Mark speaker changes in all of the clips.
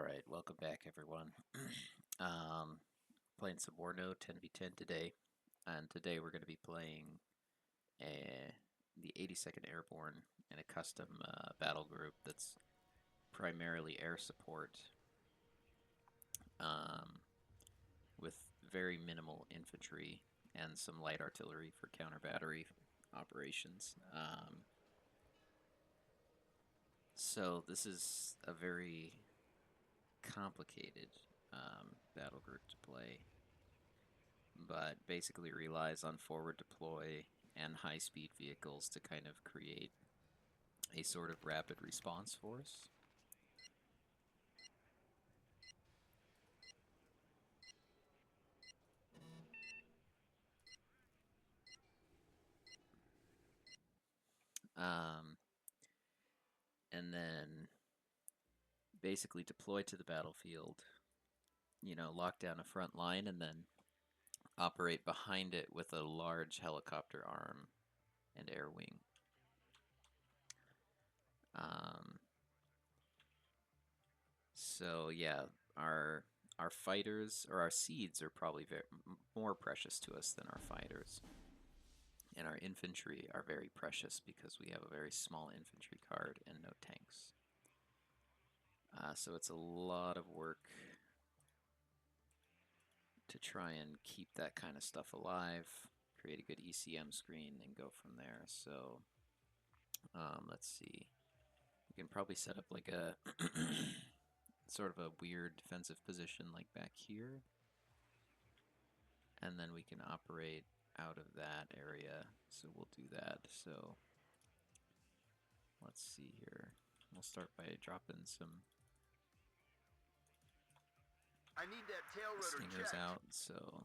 Speaker 1: Alright, welcome back everyone. um, Playing some Warno 10v10 today, and today we're going to be playing the 82nd Airborne in a custom battle group that's primarily air support, um, with very minimal infantry and some light artillery for counter battery operations. So this is a very complicated battle group to play, but basically relies on forward deploy and high-speed vehicles to kind of create a sort of rapid response force. Um, and then basically deploy to the battlefield, lock down a front line, and then operate behind it with a large helicopter arm and air wing. So yeah, our fighters, or our seeds, are probably more precious to us than our fighters. And our infantry are very precious because we have a very small infantry card and no tanks. So it's a lot of work to try and keep that kind of stuff alive, create a good ECM screen, and go from there. So let's see. We can probably set up like a sort of a weird defensive position like back here. And then we can operate out of that area. So we'll do that. So let's see here. We'll start by dropping some
Speaker 2: I need that tail rotor
Speaker 1: stingers
Speaker 2: checked.
Speaker 1: out. So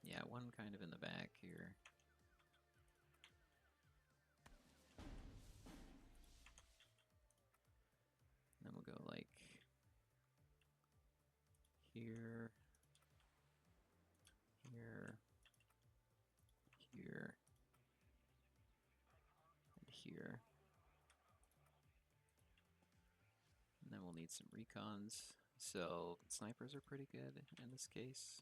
Speaker 1: yeah, one kind of in the back here. And then we'll go like here, here, here, and here. And then we'll need some recons. So snipers are pretty good in this case.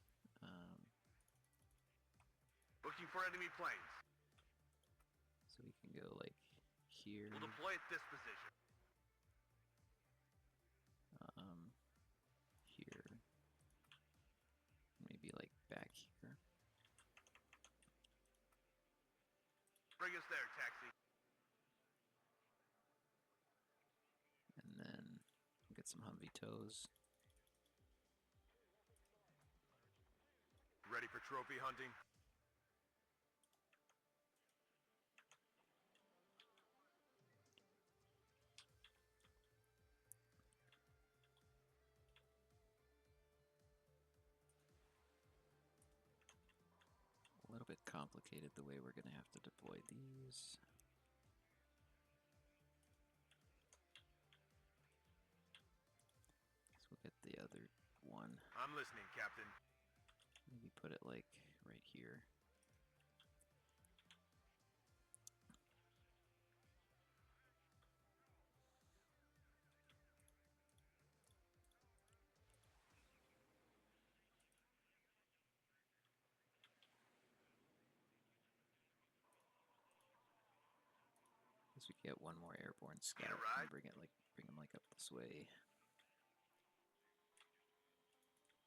Speaker 2: Looking for enemy planes.
Speaker 1: So we can go like here.
Speaker 2: We'll deploy at this position.
Speaker 1: Here. Maybe like back here.
Speaker 2: Bring us there, taxi.
Speaker 1: And then we'll get some Humvee tows.
Speaker 2: Ready for trophy hunting?
Speaker 1: A little bit complicated the way we're going to have to deploy these. So we'll get the other one.
Speaker 2: I'm listening, Captain.
Speaker 1: Maybe put it like right here. Guess we could get one more airborne scout and bring them like up this way.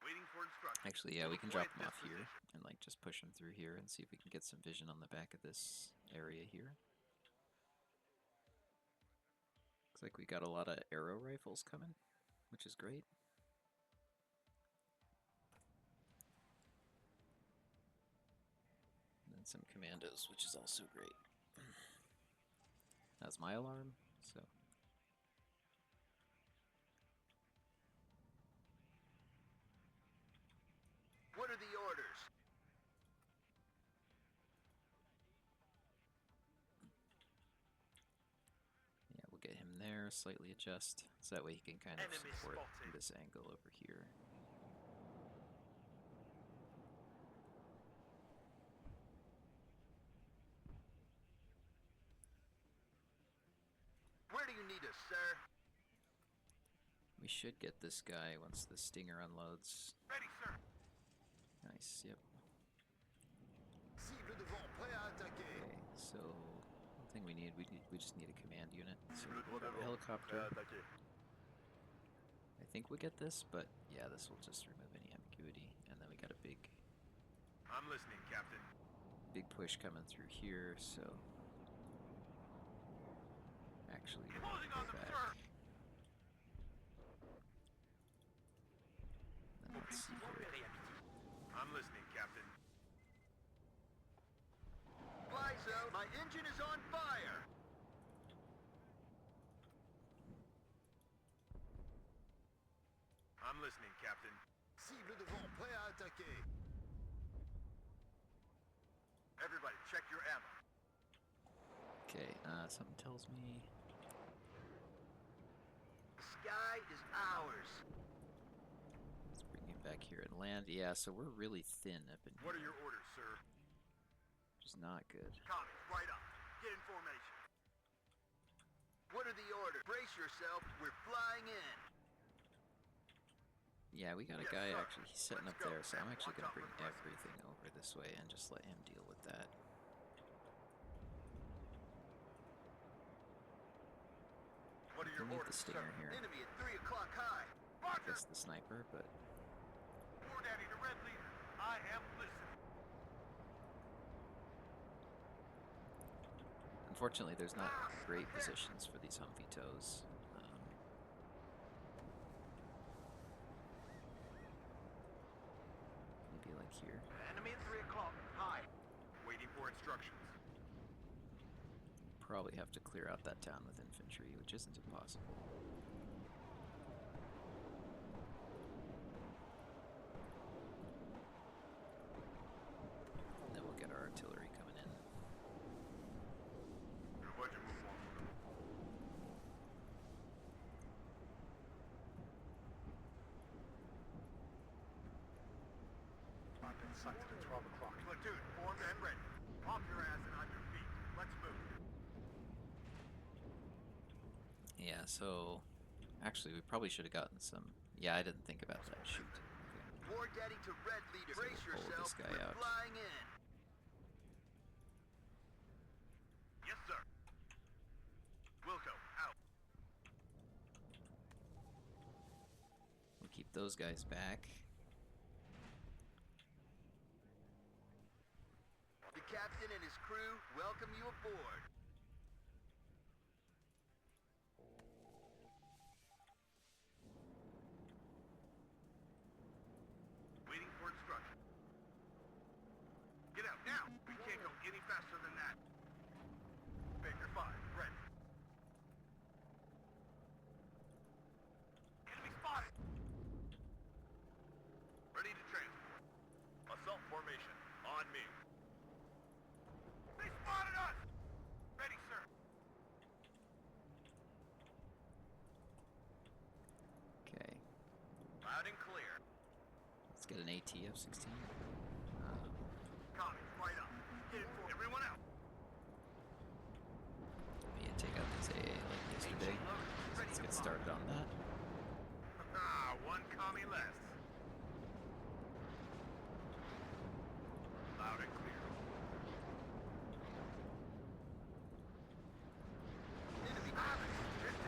Speaker 2: Waiting for instructions.
Speaker 1: Actually, yeah, we can drop them off here and like just push them through here and see if we can get some vision on the back of this area here. Looks like we got a lot of arrow rifles coming, which is great. And then some commandos, which is also great. That's my alarm, so.
Speaker 2: What are the orders?
Speaker 1: Yeah, we'll get him there, slightly adjust, so that way he can kind of
Speaker 2: Enemy
Speaker 1: support
Speaker 2: spotted.
Speaker 1: this angle over here.
Speaker 2: Where do you need us, sir?
Speaker 1: We should get this guy once the Stinger unloads.
Speaker 2: Ready, sir.
Speaker 1: Nice, yep.
Speaker 3: Cible devant, prêt à attaquer.
Speaker 1: Okay, so one thing we just need a command unit. So
Speaker 2: Cible
Speaker 1: we'll
Speaker 2: droit
Speaker 1: go
Speaker 2: devant,
Speaker 1: helicopter.
Speaker 2: prêt à attaquer.
Speaker 1: I think we'll get this, but yeah, this will just remove any ambiguity. And then we got a big
Speaker 2: I'm listening, Captain.
Speaker 1: push coming through here, so actually we're
Speaker 2: Closing
Speaker 1: gonna
Speaker 2: on
Speaker 1: go
Speaker 2: them,
Speaker 1: back.
Speaker 2: sir.
Speaker 1: And let's see here.
Speaker 2: I'm listening, Captain. Fly zone. My engine is on fire. I'm listening, Captain.
Speaker 3: Cible devant, prêt à attaquer.
Speaker 2: Everybody, check your ammo.
Speaker 1: Okay, something tells me
Speaker 2: The sky is ours.
Speaker 1: let's bring him back here and land. Yeah, so we're really thin up in here,
Speaker 2: What are your orders, sir?
Speaker 1: which is not good.
Speaker 2: Commies, right up. Get in formation. What are the orders? Brace yourself. We're flying in.
Speaker 1: Yeah, we got a
Speaker 2: Yes,
Speaker 1: guy
Speaker 2: sir.
Speaker 1: actually, he's setting
Speaker 2: Let's
Speaker 1: up
Speaker 2: go.
Speaker 1: there, so I'm actually
Speaker 2: Watch
Speaker 1: gonna
Speaker 2: out
Speaker 1: bring
Speaker 2: for the rest.
Speaker 1: everything over this way and just let him deal with that.
Speaker 2: What are your
Speaker 1: We'll need the
Speaker 2: orders,
Speaker 1: Stinger
Speaker 2: sir?
Speaker 1: here.
Speaker 2: Enemy at 3 o'clock high. Roger.
Speaker 1: That's the sniper, but
Speaker 2: War Daddy to Red Leader. I am listening.
Speaker 1: unfortunately there's not great positions for these Humvee tows. Maybe like here.
Speaker 2: Enemy at 3 o'clock high. Waiting for instructions.
Speaker 1: Probably have to clear out that town with infantry, which isn't impossible. And then we'll get our artillery coming in.
Speaker 2: Budget move on.
Speaker 3: I've been sighted at 12 o'clock.
Speaker 2: Platoon formed and ready. Off your ass and on your feet. Let's move.
Speaker 1: Yeah, so actually we probably should have gotten some. Yeah, I didn't think about that. Shoot. Okay.
Speaker 2: War Daddy to Red Leader.
Speaker 1: So
Speaker 2: Brace
Speaker 1: we'll pull
Speaker 2: yourself.
Speaker 1: this guy
Speaker 2: We're
Speaker 1: out.
Speaker 2: flying in. Yes, sir. Wilco, out.
Speaker 1: We'll keep those guys back.
Speaker 2: The captain and his crew welcome you aboard. Waiting for instruction. Get out now. We can't go any faster than that. Baker 5, ready. Enemy spotted. Ready to transport. Assault formation on me. They spotted us! Ready, sir.
Speaker 1: Okay,
Speaker 2: Loud and clear.
Speaker 1: let's get an AT F-16.
Speaker 2: Commies, right up. Get in for everyone out.
Speaker 1: Yeah, take out these AA like yesterday. So let's get started on that.
Speaker 2: One commie less. Loud and clear. Enemy coming.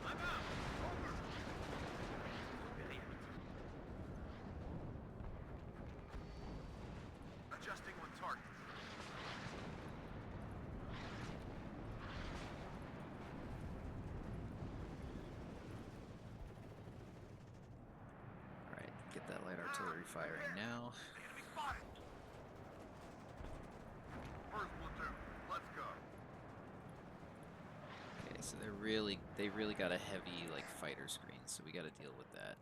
Speaker 2: I'm out. Over. Adjusting on target.
Speaker 1: Alright, get that light artillery firing now.
Speaker 2: Enemy spotted. First platoon, let's go.
Speaker 1: Okay, so they really got a heavy like fighter screen, so we got to deal with that.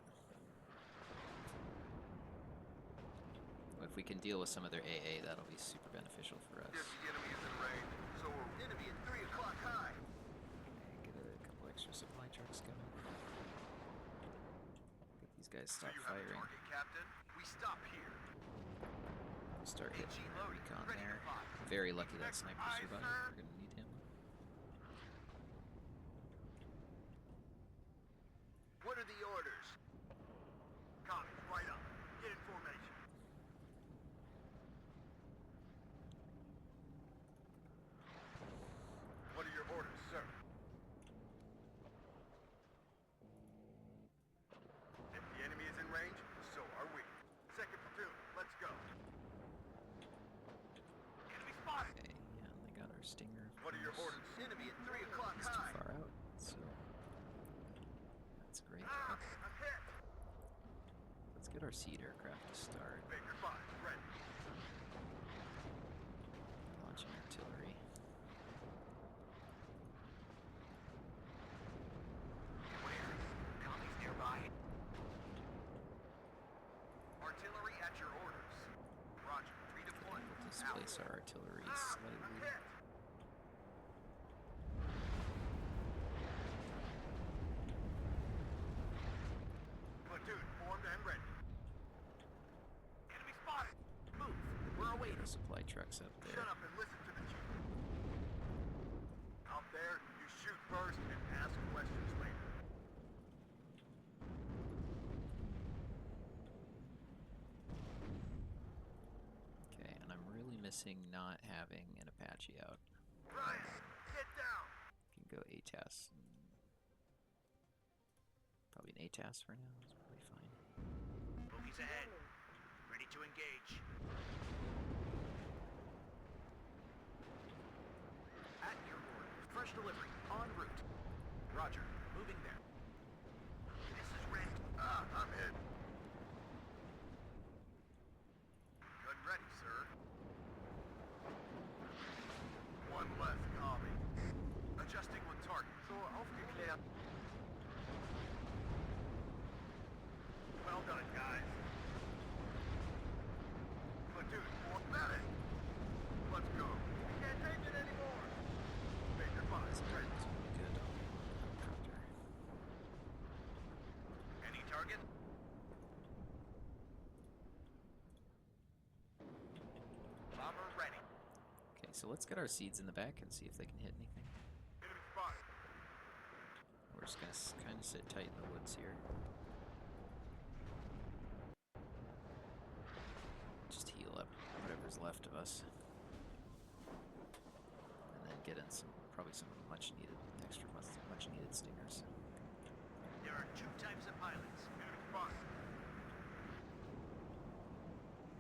Speaker 1: If we can deal with some of their AA, that'll be super beneficial for us.
Speaker 2: If the enemy is in range, so are enemy at 3 o'clock high.
Speaker 1: Okay, get a couple extra supply trucks going. Get these guys
Speaker 2: So
Speaker 1: stop
Speaker 2: you have a
Speaker 1: firing.
Speaker 2: target, Captain. We stop here.
Speaker 1: Start hitting
Speaker 2: HE
Speaker 1: the
Speaker 2: loaded.
Speaker 1: recon
Speaker 2: Ready to
Speaker 1: there.
Speaker 2: fire.
Speaker 1: Very lucky that
Speaker 2: Next
Speaker 1: sniper
Speaker 2: eye,
Speaker 1: survived.
Speaker 2: sir.
Speaker 1: We're gonna need him.
Speaker 2: What are the orders?
Speaker 1: 4-seat aircraft to start.
Speaker 2: Baker 5, ready.
Speaker 1: Launching artillery.
Speaker 2: Where? Commies nearby. Artillery at your orders. Roger, redeploy.
Speaker 1: We'll displace our artillery slightly.
Speaker 2: Hit. Platoon formed and ready. Enemy spotted. Move. We're awaiting.
Speaker 1: Supply trucks up there.
Speaker 2: Shut up and listen to the chief. Out there, you shoot first and ask questions later.
Speaker 1: Okay, and I'm really missing not having an Apache out.
Speaker 2: Ryan, get down.
Speaker 1: Can go ATAS. Probably an ATAS for now. That's probably fine.
Speaker 2: Bogies ahead. Ready to engage. At your order. Fresh delivery. En route. Roger. Moving there. This is Red. I'm in. Good and ready, sir. One less commie. Adjusting with target. So aufgeklärt. Well done, guys. Platoon, for medic. Let's go. Can't take it anymore. Baker 5, ready.
Speaker 1: Good helicopter.
Speaker 2: Any target? Bomber ready.
Speaker 1: Okay, so let's get our seeds in the back and see if they can hit anything.
Speaker 2: Enemy spotted.
Speaker 1: We're just gonna kind of sit tight in the woods here. Just heal up whatever's left of us. And then get in probably some much needed, much needed stingers.
Speaker 2: There are 2 types of pilots. Enemy spotted.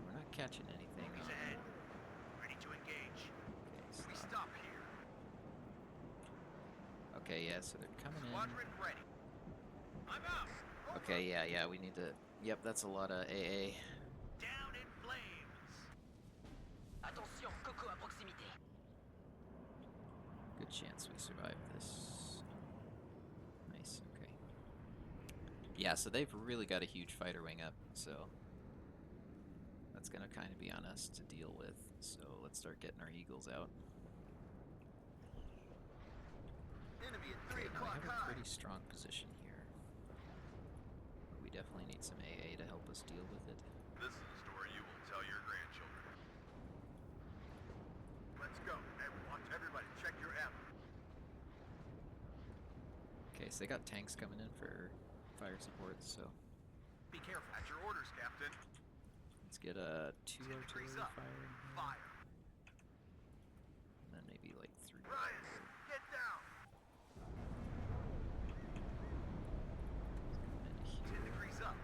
Speaker 1: We're not catching anything.
Speaker 2: Bogies ahead. Ready to engage.
Speaker 1: Okay,
Speaker 2: We
Speaker 1: stop.
Speaker 2: stop here.
Speaker 1: Okay, yeah, so they're coming in.
Speaker 2: Squadron ready. I'm out. Over.
Speaker 1: Okay, yeah, we need to. Yep, that's a lot of AA.
Speaker 2: Down in flames.
Speaker 4: Attention, Coco à proximité.
Speaker 1: Good chance we survive this. Nice, okay. Yeah, so they've really got a huge fighter wing up, so that's gonna kind of be on us to deal with. So let's start getting our eagles out.
Speaker 2: Enemy at
Speaker 1: Okay,
Speaker 2: 3
Speaker 1: now we
Speaker 2: o'clock
Speaker 1: have a
Speaker 2: high.
Speaker 1: pretty strong position here. But we definitely need some AA to help us deal with it.
Speaker 2: This is a story you will tell your grandchildren. Let's go. Everybody, check your ammo.
Speaker 1: Okay, so they got tanks coming in for fire support, so
Speaker 2: Be careful. At your orders, Captain.
Speaker 1: let's get a 2
Speaker 2: 10
Speaker 1: artillery
Speaker 2: degrees up.
Speaker 1: fire in here,
Speaker 2: Fire.
Speaker 1: and then maybe like 3.
Speaker 2: Ryan, get down.
Speaker 1: Coming in
Speaker 2: 10
Speaker 1: here,
Speaker 2: degrees up.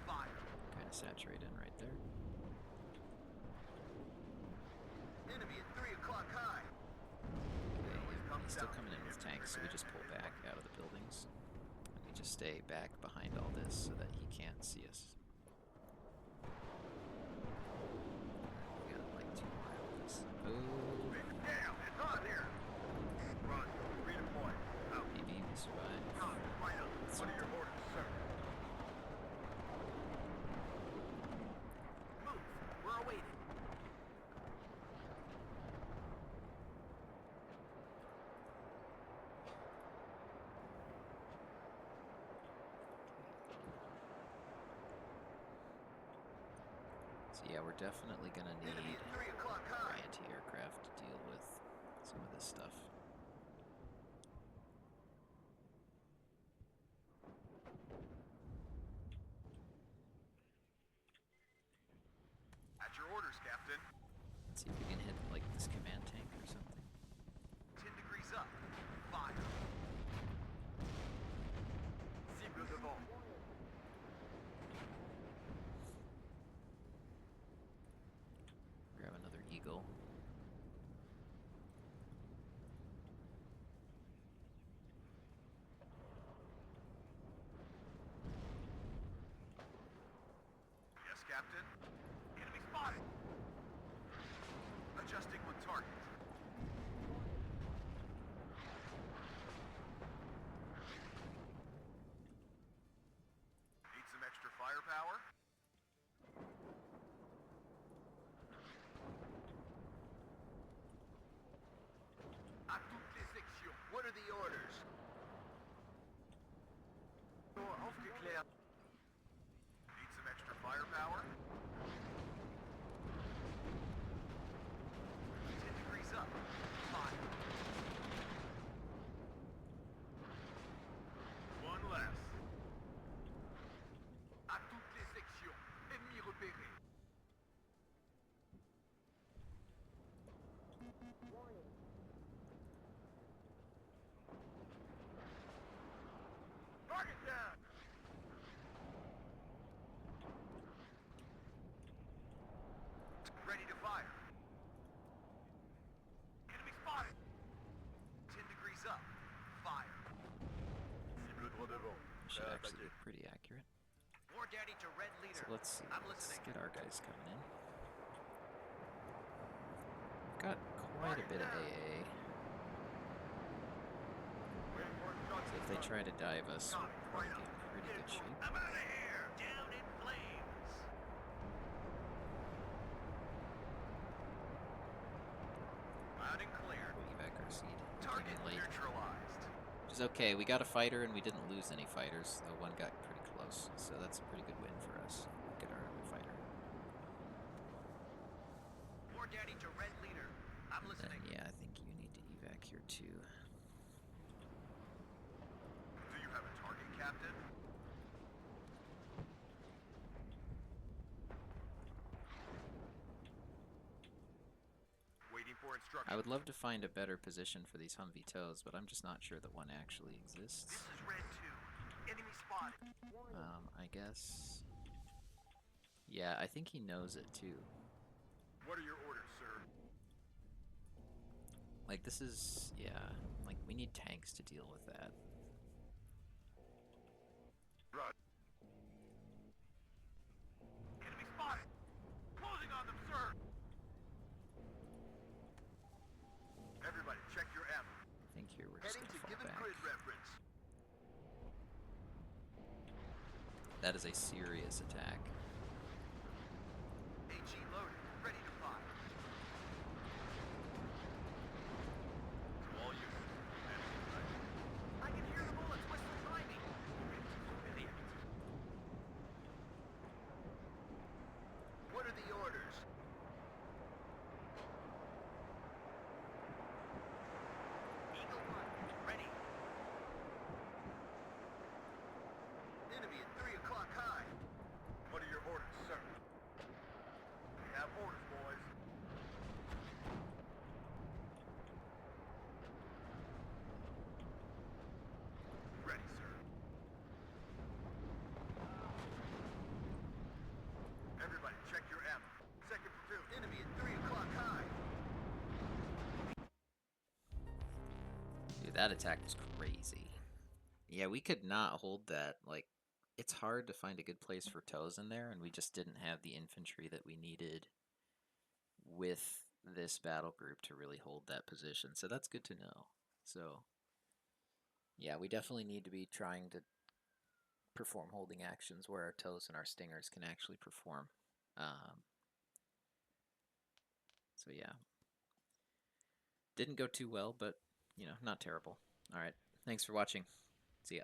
Speaker 2: Fire.
Speaker 1: kind of saturate in right there.
Speaker 2: Enemy at 3 o'clock high.
Speaker 1: Okay,
Speaker 2: Always
Speaker 1: yeah,
Speaker 2: comes
Speaker 1: he's still
Speaker 2: down
Speaker 1: coming
Speaker 2: to
Speaker 1: in with
Speaker 2: infantry
Speaker 1: tanks, so we
Speaker 2: man
Speaker 1: just pull
Speaker 2: and
Speaker 1: back out of the buildings. And we just stay back behind all this so that he can't see us. We got like 2 more of this. Oh,
Speaker 2: Damn, it's on here. Run. Redeploy. Out.
Speaker 1: maybe we survive.
Speaker 2: Con, line up. What are your orders, sir? Move. We're awaiting.
Speaker 1: So yeah, we're definitely gonna
Speaker 2: Enemy
Speaker 1: need
Speaker 2: at 3 o'clock
Speaker 1: our
Speaker 2: high.
Speaker 1: anti-aircraft to deal with some of this stuff.
Speaker 2: At your orders, Captain.
Speaker 1: Let's see if we can hit like this command tank or something.
Speaker 2: 10 degrees up. Fire. Cible devant.
Speaker 1: Grab another eagle. should actually be pretty accurate.
Speaker 2: War Daddy to Red
Speaker 1: So
Speaker 2: Leader.
Speaker 1: let's see.
Speaker 2: I'm
Speaker 1: Let's
Speaker 2: listening.
Speaker 1: get our guys coming in. We've got quite a bit of AA.
Speaker 2: Waiting for
Speaker 1: So
Speaker 2: instructions.
Speaker 1: if they
Speaker 2: sir.
Speaker 1: try to dive us, we'll
Speaker 2: Copy,
Speaker 1: probably
Speaker 2: right
Speaker 1: be
Speaker 2: up.
Speaker 1: in pretty
Speaker 2: Get
Speaker 1: good
Speaker 2: it,
Speaker 1: shape.
Speaker 2: I'm out of here. Down in flames. Loud and clear.
Speaker 1: We'll evac our seed. We came
Speaker 2: Target
Speaker 1: in late,
Speaker 2: neutralized.
Speaker 1: which is okay. We got a fighter and we didn't lose any fighters, though one got pretty close. So that's a pretty good win for us. Get our other fighter.
Speaker 2: War Daddy to Red Leader. I'm
Speaker 1: And
Speaker 2: listening.
Speaker 1: yeah, I think you need to evac here too.
Speaker 2: Do you have a target, Captain? Waiting for instructions.
Speaker 1: I would love to find a better position for these Humvee tows, but I'm just not sure that one actually exists.
Speaker 2: This is Red 2. Enemy spotted.
Speaker 1: I guess. Yeah, I think he knows it too.
Speaker 2: What are your orders, sir?
Speaker 1: Like, this is. Yeah. Like, we need tanks to deal with that.
Speaker 2: Right. Enemy spotted. Closing on them, sir. Everybody, check your ammo.
Speaker 1: I think here we're just
Speaker 2: Heading
Speaker 1: gonna
Speaker 2: to
Speaker 1: fall
Speaker 2: given
Speaker 1: back.
Speaker 2: grid reference.
Speaker 1: That is a serious attack.
Speaker 2: HE loaded. Ready to fire. To all units. Enemy sighted. I can hear the bullets whistling by me. Idiot. What are the orders? Eagle 1, ready. Enemy at 3 o'clock high. What are your orders, sir? We have orders, boys. Ready, sir. Everybody, check your ammo. Second platoon, enemy at 3 o'clock high.
Speaker 1: Dude, that attack was crazy. Yeah, we could not hold that. Like, it's hard to find a good place for tows in there, and we just didn't have the infantry that we needed with this battle group to really hold that position. So that's good to know. So, yeah, we definitely need to be trying to perform holding actions where our tows and our stingers can actually perform. So, yeah. Didn't go too well, but, you know, not terrible. All right. Thanks for watching. See ya.